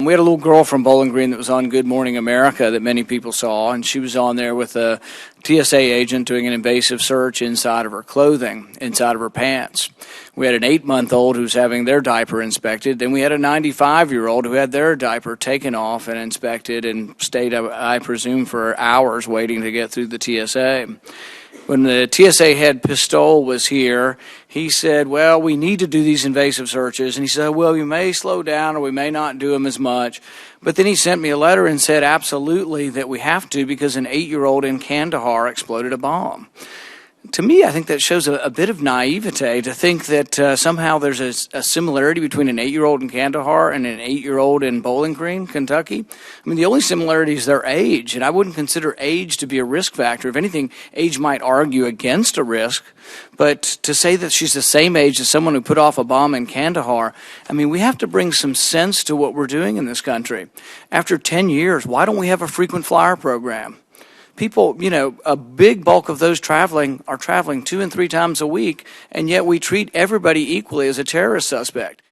We had a little girl from Bowling Green that was on Good Morning America that many people saw, and she was on there with a TSA agent doing an invasive search inside of her clothing, inside of her pants. We had an 8-month-old who was having their diaper inspected. Then we had a 95-year-old who had their diaper taken off and inspected and stayed, I presume, for hours waiting to get through the TSA. When the TSA head Pistole was here, he said, well, we need to do these invasive searches. And he said, well, you may slow down or we may not do them as much. But then he sent me a letter and said, absolutely, that we have to because an 8-year-old in Kandahar exploded a bomb. To me, I think that shows a bit of naivete to think that somehow there's a similarity between an 8-year-old in Kandahar and an 8-year-old in Bowling Green, Kentucky. I mean, the only similarity is their age, and I wouldn't consider age to be a risk factor. If anything, age might argue against a risk, but to say that she's the same age as someone who put off a bomb in Kandahar, I mean, we have to bring some sense to what we're doing in this country. After 10 years, why don't we have a frequent flyer program? People, a big bulk of those traveling are traveling 2 and 3 times a week, and yet we treat everybody equally as a terrorist suspect.